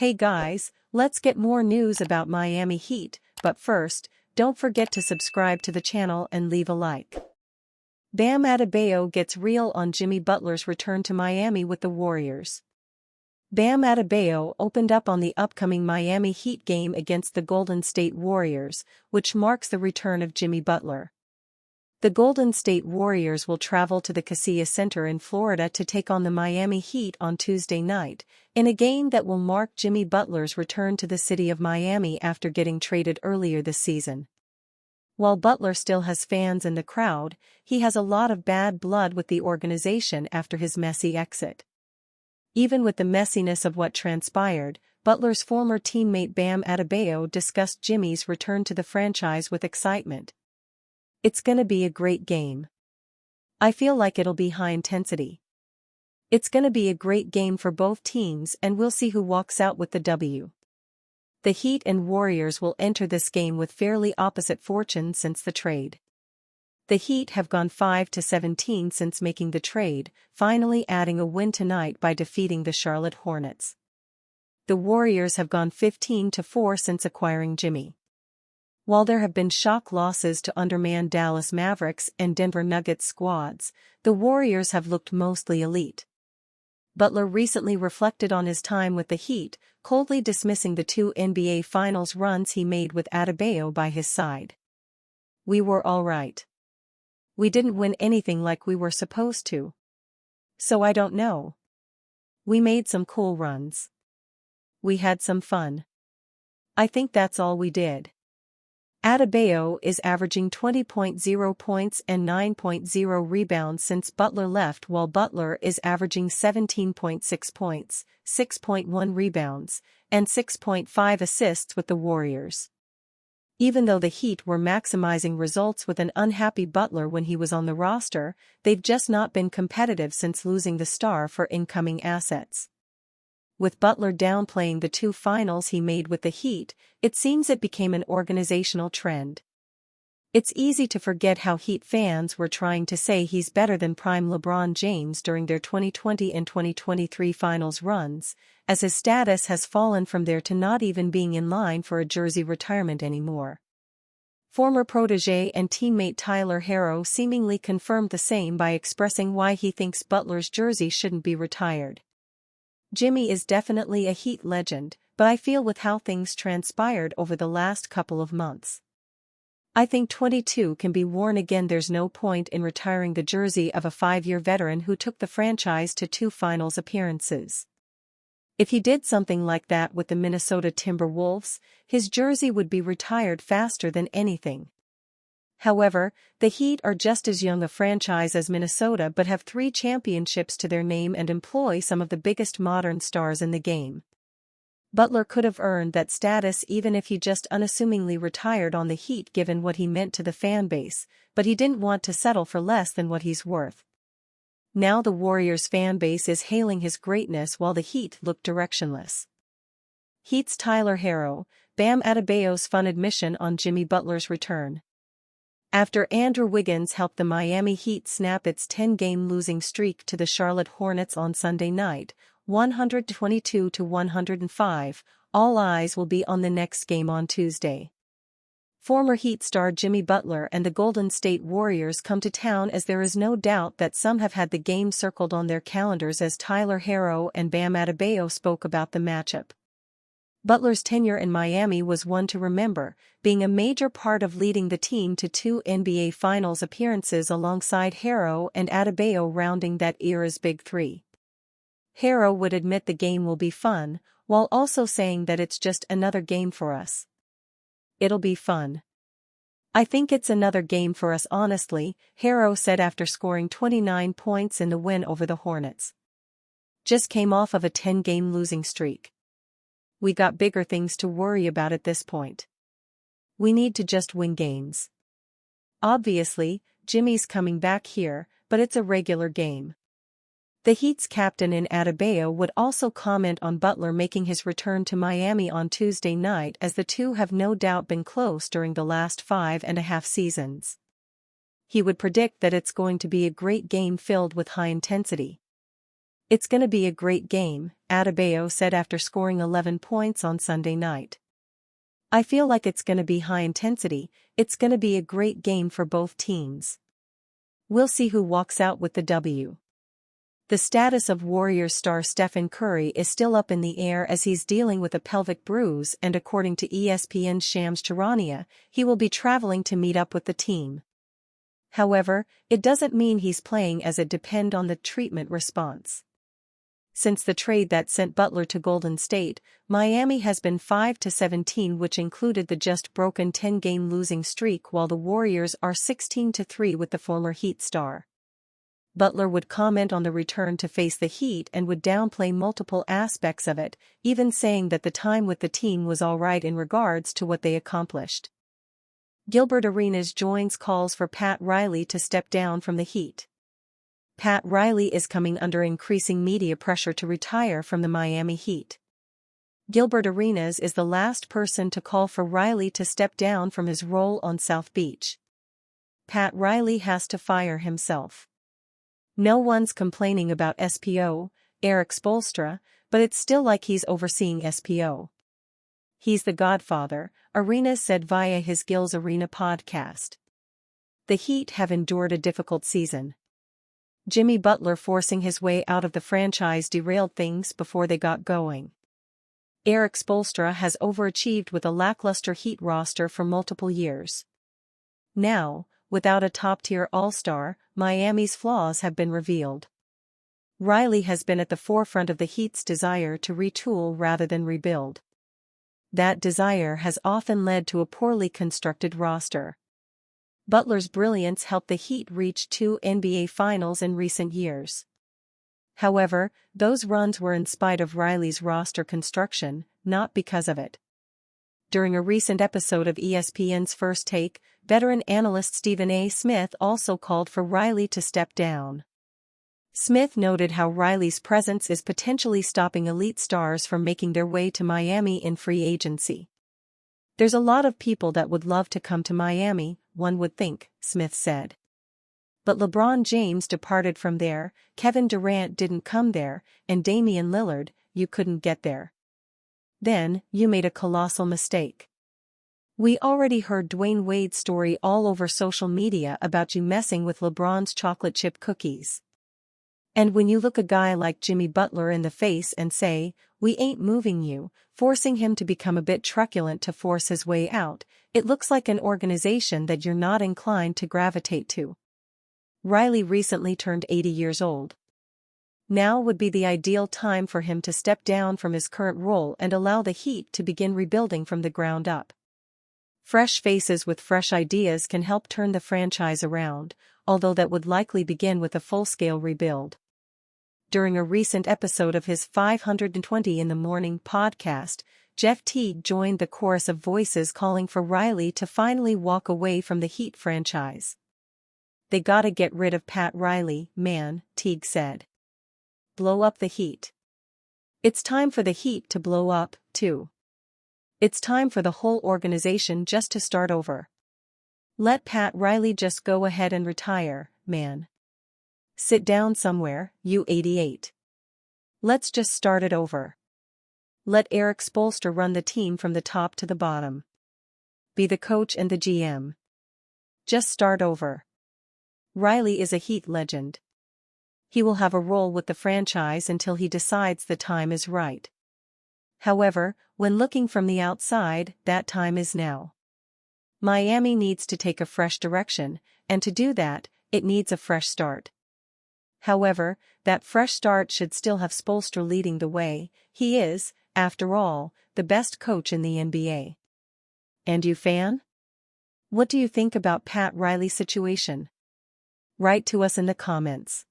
Hey guys, let's get more news about Miami Heat, but first, don't forget to subscribe to the channel and leave a like. Bam Adebayo gets real on Jimmy Butler's return to Miami with the Warriors. Bam Adebayo opened up on the upcoming Miami Heat game against the Golden State Warriors, which marks the return of Jimmy Butler. The Golden State Warriors will travel to the Kaseya Center in Florida to take on the Miami Heat on Tuesday night, in a game that will mark Jimmy Butler's return to the city of Miami after getting traded earlier this season. While Butler still has fans in the crowd, he has a lot of bad blood with the organization after his messy exit. Even with the messiness of what transpired, Butler's former teammate Bam Adebayo discussed Jimmy's return to the franchise with excitement. "It's gonna be a great game. I feel like it'll be high intensity. It's gonna be a great game for both teams and we'll see who walks out with the W." The Heat and Warriors will enter this game with fairly opposite fortunes since the trade. The Heat have gone 5-17 since making the trade, finally adding a win tonight by defeating the Charlotte Hornets. The Warriors have gone 15-4 since acquiring Jimmy. While there have been shock losses to undermanned Dallas Mavericks and Denver Nuggets squads, the Warriors have looked mostly elite. Butler recently reflected on his time with the Heat, coldly dismissing the 2 NBA Finals runs he made with Adebayo by his side. "We were all right. We didn't win anything like we were supposed to. So I don't know. We made some cool runs. We had some fun. I think that's all we did." Adebayo is averaging 20.0 points and 9.0 rebounds since Butler left, while Butler is averaging 17.6 points, 6.1 rebounds, and 6.5 assists with the Warriors. Even though the Heat were maximizing results with an unhappy Butler when he was on the roster, they've just not been competitive since losing the star for incoming assets. With Butler downplaying the 2 finals he made with the Heat, it seems it became an organizational trend. It's easy to forget how Heat fans were trying to say he's better than prime LeBron James during their 2020 and 2023 finals runs, as his status has fallen from there to not even being in line for a jersey retirement anymore. Former protege and teammate Tyler Herro seemingly confirmed the same by expressing why he thinks Butler's jersey shouldn't be retired. "Jimmy is definitely a Heat legend, but I feel with how things transpired over the last couple of months. I think 22 can be worn again. There's no point in retiring the jersey of a 5-year veteran who took the franchise to 2 finals appearances. If he did something like that with the Minnesota Timberwolves, his jersey would be retired faster than anything." However, the Heat are just as young a franchise as Minnesota but have 3 championships to their name and employ some of the biggest modern stars in the game. Butler could have earned that status even if he just unassumingly retired on the Heat given what he meant to the fan base, but he didn't want to settle for less than what he's worth. Now the Warriors fan base is hailing his greatness while the Heat look directionless. Heat's Tyler Herro, Bam Adebayo's fun admission on Jimmy Butler's return. After Andrew Wiggins helped the Miami Heat snap its 10-game losing streak to the Charlotte Hornets on Sunday night, 122-105, all eyes will be on the next game on Tuesday. Former Heat star Jimmy Butler and the Golden State Warriors come to town, as there is no doubt that some have had the game circled on their calendars as Tyler Herro and Bam Adebayo spoke about the matchup. Butler's tenure in Miami was one to remember, being a major part of leading the team to 2 NBA Finals appearances alongside Herro and Adebayo rounding that era's big 3. Herro would admit the game will be fun, while also saying that it's just another game for us. "It'll be fun. I think it's another game for us honestly," Herro said after scoring 29 points in the win over the Hornets. "Just came off of a 10-game losing streak. We got bigger things to worry about at this point. We need to just win games. Obviously, Jimmy's coming back here, but it's a regular game." The Heat's captain in Adebayo would also comment on Butler making his return to Miami on Tuesday night, as the two have no doubt been close during the last 5.5 seasons. He would predict that it's going to be a great game filled with high intensity. "It's gonna be a great game," Adebayo said after scoring 11 points on Sunday night. "I feel like it's gonna be high intensity, it's gonna be a great game for both teams. We'll see who walks out with the W." The status of Warriors star Stephen Curry is still up in the air as he's dealing with a pelvic bruise, and according to ESPN's Shams Charania, he will be traveling to meet up with the team. However, it doesn't mean he's playing, as it depends on the treatment response. Since the trade that sent Butler to Golden State, Miami has been 5-17, which included the just broken 10-game losing streak, while the Warriors are 16-3 with the former Heat star. Butler would comment on the return to face the Heat and would downplay multiple aspects of it, even saying that the time with the team was alright in regards to what they accomplished. Gilbert Arenas joins calls for Pat Riley to step down from the Heat. Pat Riley is coming under increasing media pressure to retire from the Miami Heat. Gilbert Arenas is the last person to call for Riley to step down from his role on South Beach. Pat Riley has to fire himself. No one's complaining about SPO, Eric Spoelstra, but it's still like he's overseeing SPO. "He's the godfather," Arenas said via his Gil's Arena podcast. The Heat have endured a difficult season. Jimmy Butler forcing his way out of the franchise derailed things before they got going. Eric Spoelstra has overachieved with a lackluster Heat roster for multiple years. Now, without a top-tier all-star, Miami's flaws have been revealed. Riley has been at the forefront of the Heat's desire to retool rather than rebuild. That desire has often led to a poorly constructed roster. Butler's brilliance helped the Heat reach 2 NBA Finals in recent years. However, those runs were in spite of Riley's roster construction, not because of it. During a recent episode of ESPN's First Take, veteran analyst Stephen A. Smith also called for Riley to step down. Smith noted how Riley's presence is potentially stopping elite stars from making their way to Miami in free agency. "There's a lot of people that would love to come to Miami, one would think," Smith said. "But LeBron James departed from there, Kevin Durant didn't come there, and Damian Lillard, you couldn't get there. Then, you made a colossal mistake. We already heard Dwayne Wade's story all over social media about you messing with LeBron's chocolate chip cookies. And when you look a guy like Jimmy Butler in the face and say, 'We ain't moving you,' forcing him to become a bit truculent to force his way out, it looks like an organization that you're not inclined to gravitate to." Riley recently turned 80 years old. Now would be the ideal time for him to step down from his current role and allow the Heat to begin rebuilding from the ground up. Fresh faces with fresh ideas can help turn the franchise around, although that would likely begin with a full-scale rebuild. During a recent episode of his 520 in the Morning podcast, Jeff Teague joined the chorus of voices calling for Riley to finally walk away from the Heat franchise. "They gotta get rid of Pat Riley, man," Teague said. "Blow up the Heat. It's time for the Heat to blow up, too. It's time for the whole organization just to start over. Let Pat Riley just go ahead and retire, man. Sit down somewhere, you 88. Let's just start it over. Let Eric Spoelstra run the team from the top to the bottom. Be the coach and the GM. Just start over." Riley is a Heat legend. He will have a role with the franchise until he decides the time is right. However, when looking from the outside, that time is now. Miami needs to take a fresh direction, and to do that, it needs a fresh start. However, that fresh start should still have Spoelstra leading the way. He is, after all, the best coach in the NBA. And you, fan? What do you think about Pat Riley's situation? Write to us in the comments.